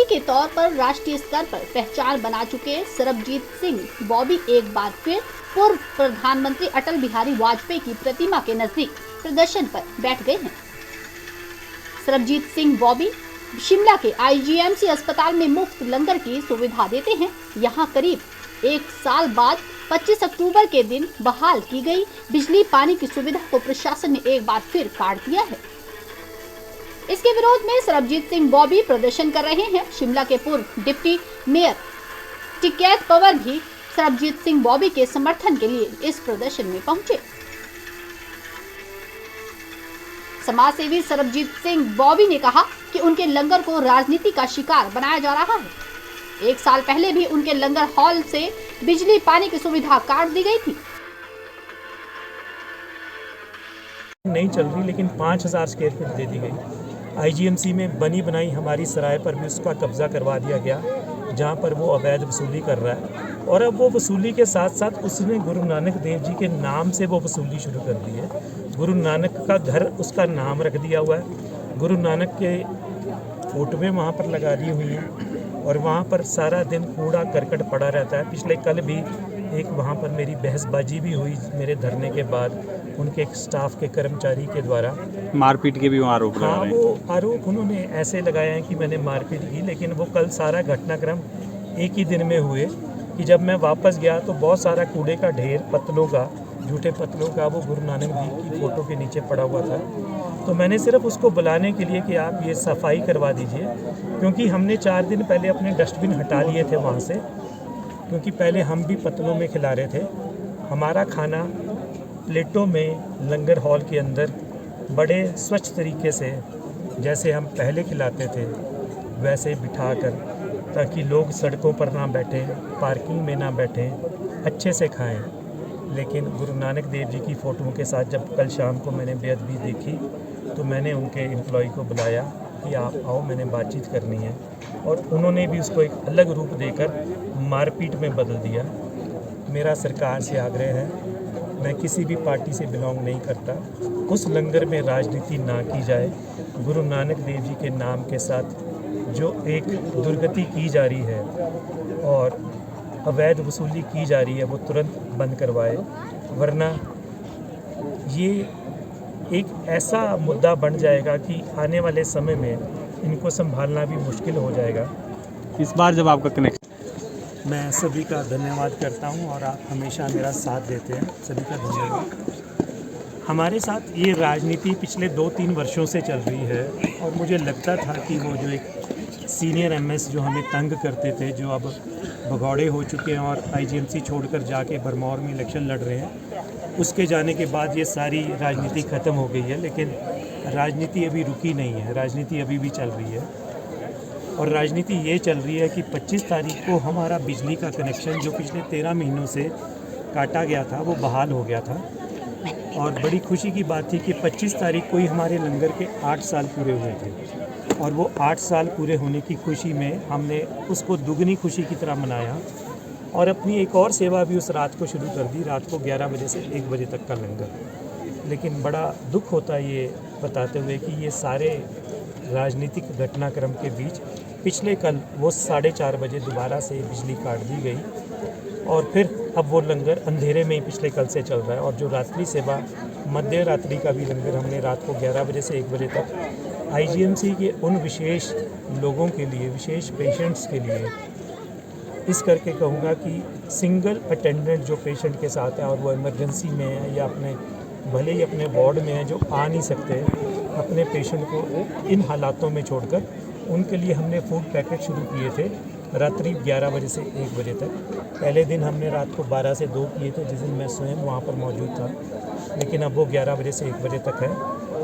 बॉबी के तौर पर राष्ट्रीय स्तर पर पहचान बना चुके सरबजीत सिंह बॉबी एक बार फिर पूर्व प्रधानमंत्री अटल बिहारी वाजपेयी की प्रतिमा के नजदीक प्रदर्शन पर बैठ गए हैं। सरबजीत सिंह बॉबी शिमला के IGMC अस्पताल में मुफ्त लंगर की सुविधा देते हैं। यहाँ करीब एक साल बाद 25 अक्टूबर के दिन बहाल की गई बिजली पानी की सुविधा को प्रशासन ने एक बार फिर काट दिया है। इसके विरोध में सरबजीत सिंह बॉबी प्रदर्शन कर रहे हैं। शिमला के पूर्व डिप्टी मेयर टिकैत पवर भी सरबजीत सिंह बॉबी के समर्थन के लिए इस प्रदर्शन में पहुंचे। समाजसेवी सरबजीत सिंह बॉबी ने कहा कि उनके लंगर को राजनीति का शिकार बनाया जा रहा है। एक साल पहले भी उनके लंगर हॉल से बिजली पानी की सुविधा काट दी गई थी। नहीं चल रही, लेकिन 5000 स्क्वायर फीट दे दी गई। IGMC में बनी बनाई हमारी सराय पर भी उसका कब्जा करवा दिया गया, जहां पर वो अवैध वसूली कर रहा है। और अब वो वसूली के साथ साथ उसने गुरु नानक देव जी के नाम से वो वसूली शुरू कर दी है। गुरु नानक का घर उसका नाम रख दिया हुआ है। गुरु नानक के फोटोएं वहाँ पर लगा दी हुई हैं और वहाँ पर सारा दिन कूड़ा करकट पड़ा रहता है। पिछले कल भी एक वहाँ पर मेरी बहसबाजी भी हुई मेरे धरने के बाद उनके एक स्टाफ के कर्मचारी के द्वारा। मारपीट के भी आरोप लगा रहे हैं। वो आरोप उन्होंने ऐसे लगाए हैं कि मैंने मारपीट की, लेकिन वो कल सारा घटनाक्रम एक ही दिन में हुए कि जब मैं वापस गया तो बहुत सारा कूड़े का ढेर, पत्तलों का, झूठे पत्तलों का वो गुरु नानक देव की फ़ोटो के नीचे पड़ा हुआ था। तो मैंने सिर्फ उसको बुलाने के लिए कि आप ये सफाई करवा दीजिए, क्योंकि हमने 4 दिन पहले अपने डस्टबिन हटा लिए थे वहाँ से, क्योंकि पहले हम भी पत्तलों में खिला रहे थे। हमारा खाना प्लेटों में लंगर हॉल के अंदर बड़े स्वच्छ तरीके से जैसे हम पहले खिलाते थे वैसे बिठाकर, ताकि लोग सड़कों पर ना बैठें, पार्किंग में ना बैठें, अच्छे से खाएं। लेकिन गुरु नानक देव जी की फ़ोटोओं के साथ जब कल शाम को मैंने बेअदबी देखी तो मैंने उनके एम्प्लॉय को बुलाया कि आप आओ, मैंने बातचीत करनी है। और उन्होंने भी उसको एक अलग रूप देकर मारपीट में बदल दिया। मेरा सरकार से आग्रह है, मैं किसी भी पार्टी से बिलोंग नहीं करता, उस लंगर में राजनीति ना की जाए। गुरु नानक देव जी के नाम के साथ जो एक दुर्गति की जा रही है और अवैध वसूली की जा रही है वो तुरंत बंद करवाए, वरना ये एक ऐसा मुद्दा बन जाएगा कि आने वाले समय में इनको संभालना भी मुश्किल हो जाएगा। इस बार जब आपका कनेक्शन, मैं सभी का धन्यवाद करता हूं और आप हमेशा मेरा साथ देते हैं, सभी का धन्यवाद। हमारे साथ ये राजनीति पिछले 2-3 वर्षों से चल रही है और मुझे लगता था कि वो जो एक सीनियर MS जो हमें तंग करते थे, जो अब भगौड़े हो चुके हैं और IGMC छोड़कर जाके भरमौर में इलेक्शन लड़ रहे हैं, उसके जाने के बाद ये सारी राजनीति ख़त्म हो गई है। लेकिन राजनीति अभी रुकी नहीं है, राजनीति अभी भी चल रही है। और राजनीति ये चल रही है कि 25 तारीख को हमारा बिजली का कनेक्शन जो पिछले 13 महीनों से काटा गया था वो बहाल हो गया था। और बड़ी खुशी की बात थी कि 25 तारीख को ही हमारे लंगर के 8 साल पूरे हुए थे और वो 8 साल पूरे होने की खुशी में हमने उसको दुगनी खुशी की तरह मनाया और अपनी एक और सेवा भी उस रात को शुरू कर दी, रात को 11 बजे से 1 बजे तक का लंगर। लेकिन बड़ा दुख होता है ये बताते हुए कि ये सारे राजनीतिक घटनाक्रम के बीच पिछले कल वो 4:30 बजे दोबारा से बिजली काट दी गई और फिर अब वो लंगर अंधेरे में ही पिछले कल से चल रहा है। और जो रात्रि सेवा, मध्य रात्रि का भी लंगर हमने रात को 11 बजे से 1 बजे तक IGMC के उन विशेष लोगों के लिए, विशेष पेशेंट्स के लिए, इस करके कहूँगा कि सिंगल अटेंडेंट जो पेशेंट के साथ है और वो इमरजेंसी में है या अपने भले ही अपने वार्ड में है, जो आ नहीं सकते, अपने पेशेंट को इन हालातों में छोड़कर उनके लिए हमने फूड पैकेट शुरू किए थे रात्रि 11 बजे से 1 बजे तक। पहले दिन हमने रात को 12 से 2 किए थे, जिस दिन मैं स्वयं वहाँ पर मौजूद था, लेकिन अब वो 11 बजे से 1 बजे तक है।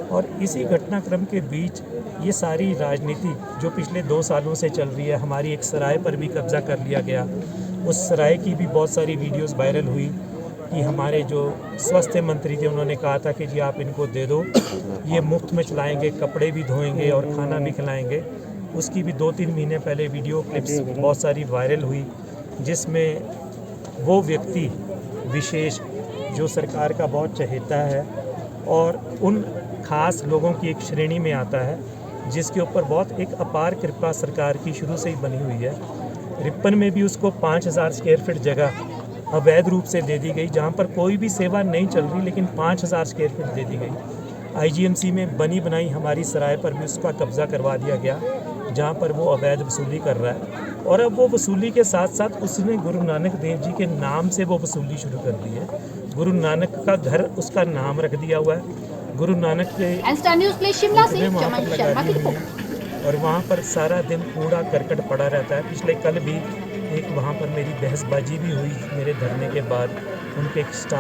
और इसी घटनाक्रम के बीच ये सारी राजनीति जो पिछले 2 सालों से चल रही है, हमारी एक सराय पर भी कब्जा कर लिया गया। उस सराय की भी बहुत सारी वीडियोस वायरल हुई कि हमारे जो स्वास्थ्य मंत्री थे उन्होंने कहा था कि जी आप इनको दे दो, ये मुफ्त में चलाएंगे, कपड़े भी धोएंगे और खाना भी खिलाएंगे। उसकी भी 2-3 महीने पहले वीडियो क्लिप्स बहुत सारी वायरल हुई, जिसमें वो व्यक्ति विशेष जो सरकार का बहुत चहेता है और उन खास लोगों की एक श्रेणी में आता है जिसके ऊपर बहुत एक अपार कृपा सरकार की शुरू से ही बनी हुई है। रिपन में भी उसको 5000 स्क्वायर फीट जगह अवैध रूप से दे दी गई, जहाँ पर कोई भी सेवा नहीं चल रही, लेकिन 5000 स्क्वायर फीट दे दी गई। आईजीएमसी में बनी बनाई हमारी सराय पर भी उसका कब्जा करवा दिया गया, जहाँ पर वो अवैध वसूली कर रहा है। और अब वो वसूली के साथ साथ उसने गुरु नानक देव जी के नाम से वो वसूली शुरू कर दी है। गुरु नानक का घर उसका नाम रख दिया हुआ है। गुरु नानक के स्टार न्यूज़ के लिए शिमला से वहाँ चमन पर शर्मा की लगा दी हुई रिपोर्ट। है और वहाँ पर सारा दिन कूड़ा करकट पड़ा रहता है। पिछले कल भी एक वहाँ पर मेरी बहसबाजी भी हुई मेरे धरने के बाद। उनके एक स्टाफ